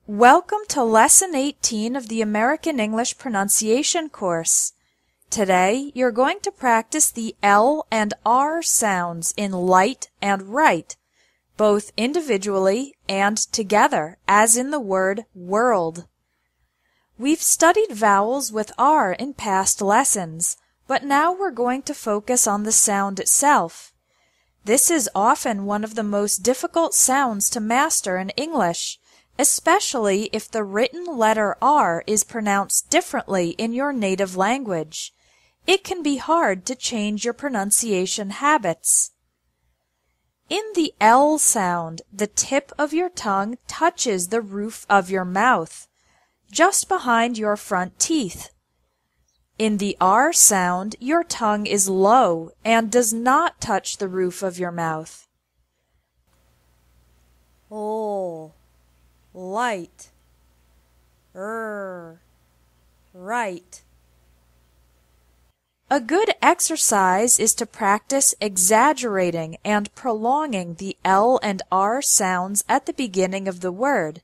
Welcome to Lesson 18 of the American English Pronunciation Course. Today, you're going to practice the L and R sounds in light and right, both individually and together, as in the word world. We've studied vowels with R in past lessons, but now we're going to focus on the sound itself. This is often one of the most difficult sounds to master in English, especially if the written letter R is pronounced differently in your native language. It can be hard to change your pronunciation habits. In the L sound, the tip of your tongue touches the roof of your mouth, just behind your front teeth. In the R sound, your tongue is low and does not touch the roof of your mouth. L, light, right. A good exercise is to practice exaggerating and prolonging the L and R sounds at the beginning of the word.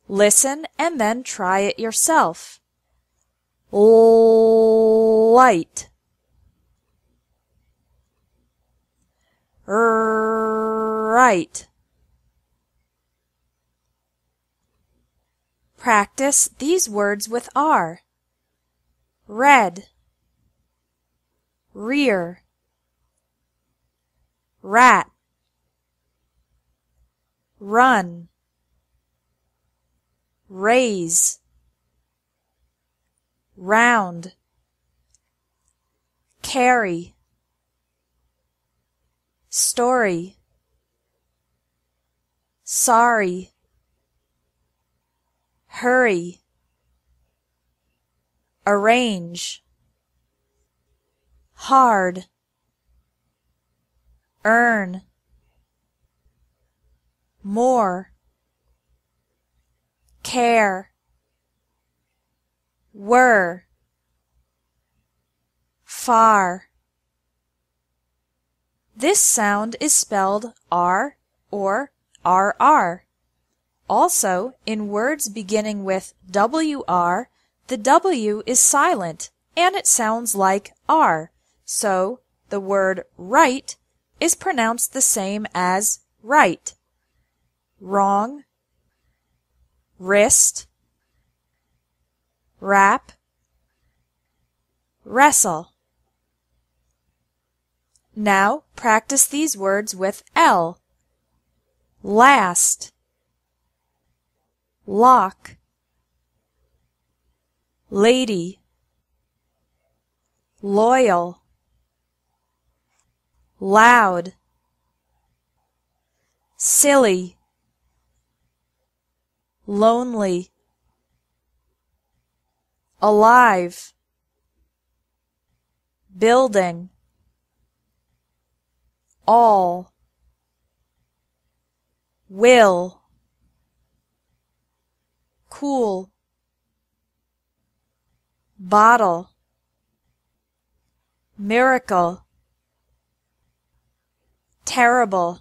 Listen and then try it yourself. Light, right. Practice these words with R. Red, rear, rat, run, raise, round, carry, story, sorry, hurry, arrange, hard, earn, more, care, were, far. This sound is spelled R or RR. Also, in words beginning with WR, the W is silent and it sounds like R, so the word right is pronounced the same as right. Wrong, wrist, wrap, wrestle. Now practice these words with L. Last, lock, lady, loyal, loud, silly, lonely, alive, building, all, will, cool, bottle, miracle, terrible.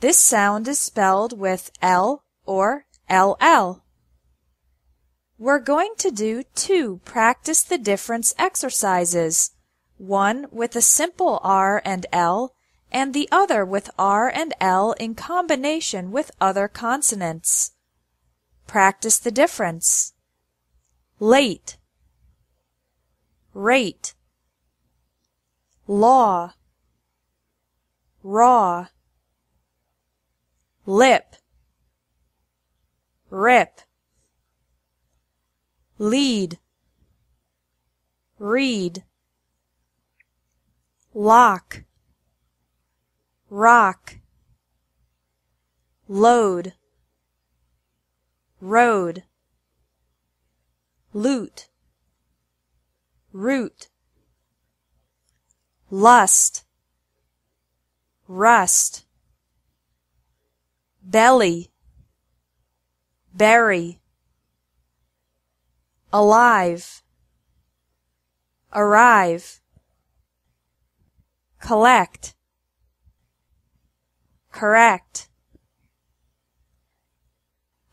This sound is spelled with L or LL. We're going to do two practice the difference exercises, one with a simple R and L, and the other with R and L in combination with other consonants. Practice the difference. Late, rate, law, raw, lip, rip, lead, read, lock, rock, load, road, loot, root, lust, rust, belly, berry, alive, arrive, collect, correct,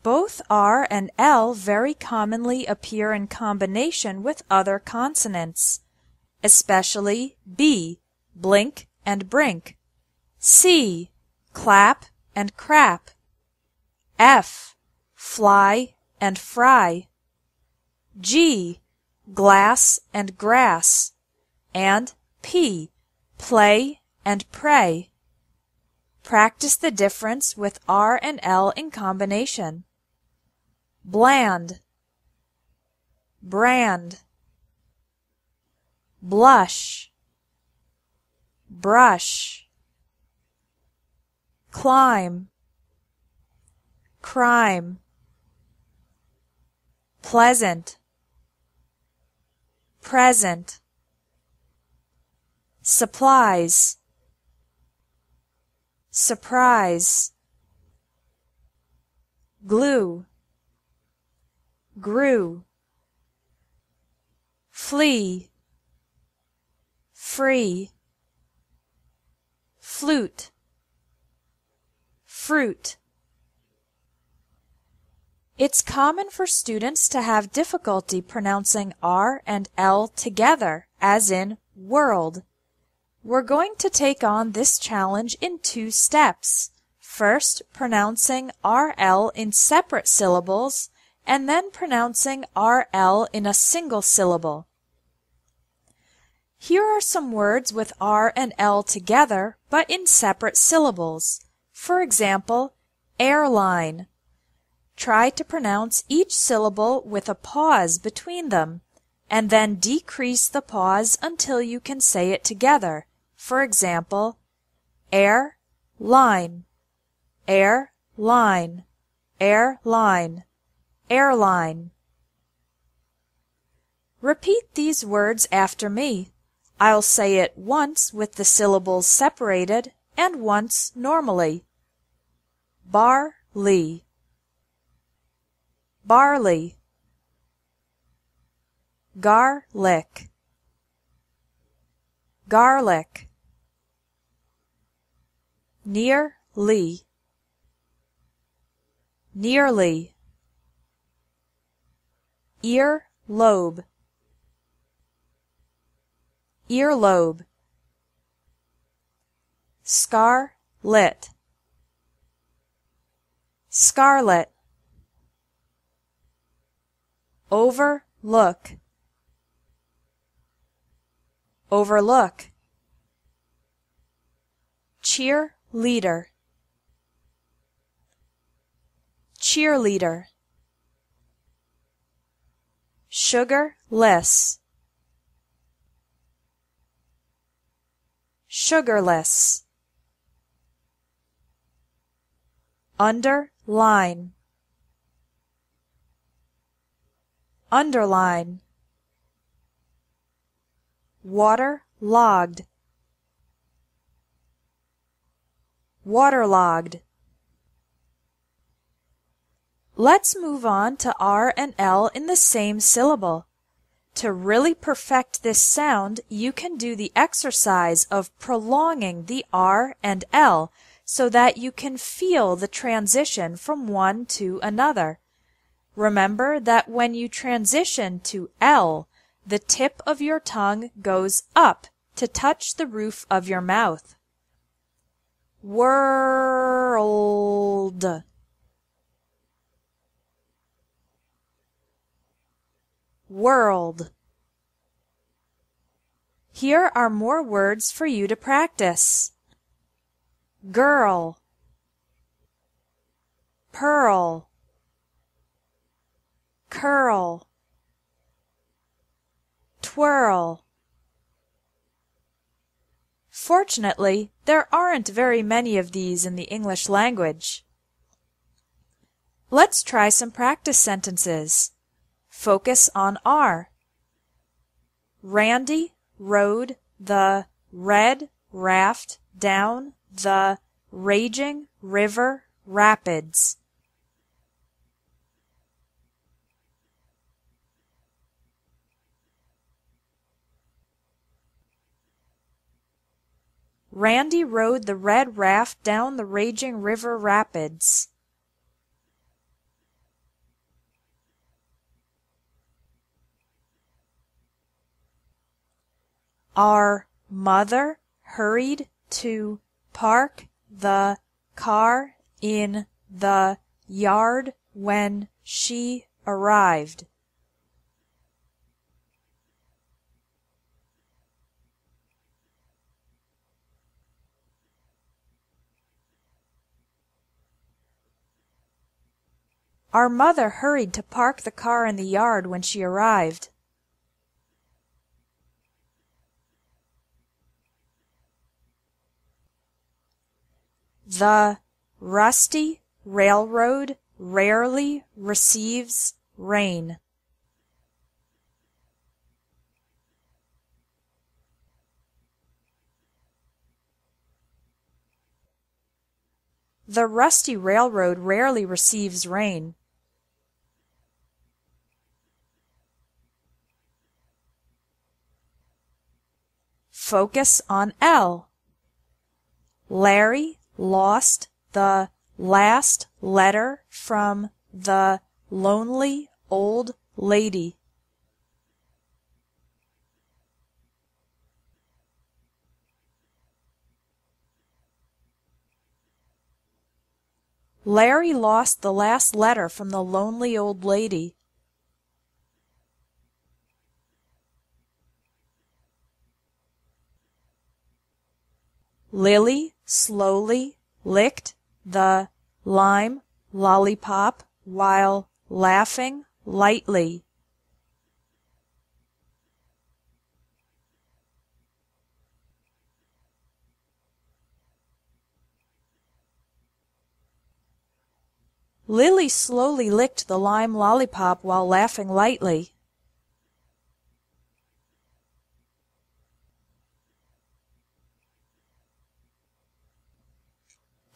Both R and L very commonly appear in combination with other consonants, especially B, blink and brink, C, clap and crap, F, fly and fry, G, glass and grass, and P, play and pray. Practice the difference with R and L in combination. Bland, brand, blush, brush, climb, crime, pleasant, present, supplies, surprise, glue, grew, flee, free, flute, fruit. It's common for students to have difficulty pronouncing R and L together, as in world. We're going to take on this challenge in 2 steps. First, pronouncing RL in separate syllables, and then pronouncing RL in a single syllable. Here are some words with R and L together, but in separate syllables. For example, airline. Try to pronounce each syllable with a pause between them, and then decrease the pause until you can say it together. For example, air, line, air, line, airline, airline. Repeat these words after me. I'll say it once with the syllables separated and once normally. Barley, barley, garlic, garlic, nearly, nearly, earlobe, earlobe, scarlet, scarlet, overlook, overlook, cheerleader, cheerleader, sugarless, sugarless, underline, underline, waterlogged, waterlogged. Let's move on to R and L in the same syllable. To really perfect this sound, you can do the exercise of prolonging the R and L so that you can feel the transition from one to another. Remember that when you transition to L, the tip of your tongue goes up to touch the roof of your mouth. World, world. Here are more words for you to practice. Girl, pearl, curl, twirl. Fortunately, there aren't very many of these in the English language. Let's try some practice sentences. Focus on R. Randy rode the red raft down the raging river rapids. Randy rode the red raft down the raging river rapids. Our mother hurried to park the car in the yard when she arrived. Our mother hurried to park the car in the yard when she arrived. The rusty railroad rarely receives rain. The rusty railroad rarely receives rain. Focus on L. Larry lost the last letter from the lonely old lady. Larry lost the last letter from the lonely old lady. Lily slowly licked the lime lollipop while laughing lightly. Lily slowly licked the lime lollipop while laughing lightly.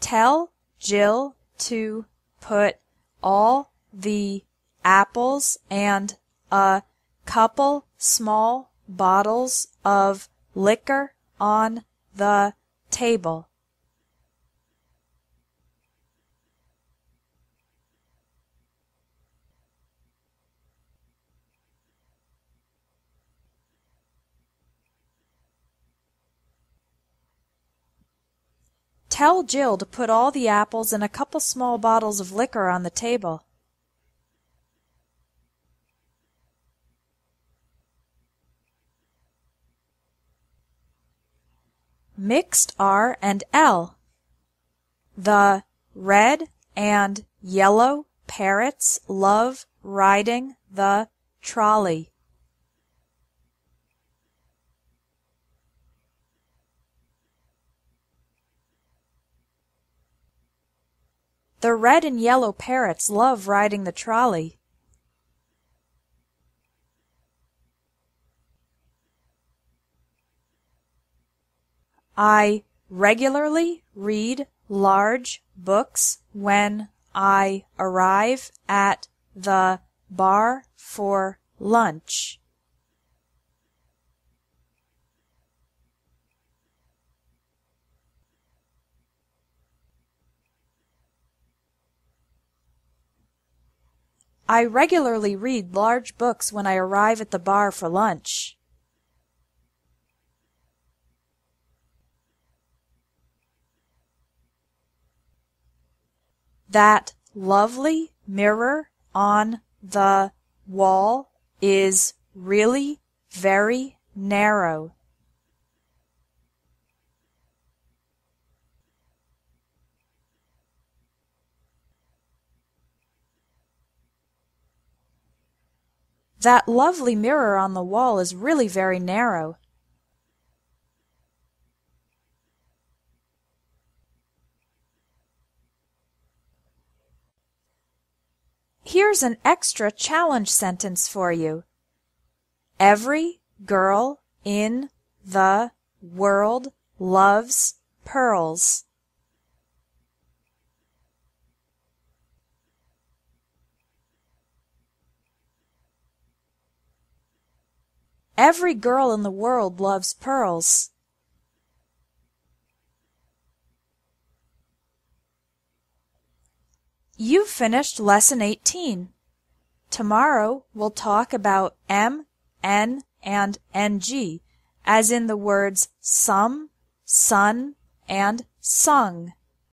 Tell Jill to put all the apples and a couple small bottles of liquor on the table. Tell Jill to put all the apples and a couple small bottles of liquor on the table. Mixed R and L. The red and yellow parrots love riding the trolley. The red and yellow parrots love riding the trolley. I regularly read large books when I arrive at the bar for lunch. I regularly read large books when I arrive at the bar for lunch. That lovely mirror on the wall is really very narrow. That lovely mirror on the wall is really very narrow. Here's an extra challenge sentence for you. Every girl in the world loves pearls. Every girl in the world loves pearls. You've finished Lesson 18. Tomorrow we'll talk about M, N, and NG, as in the words some, sun, and sung.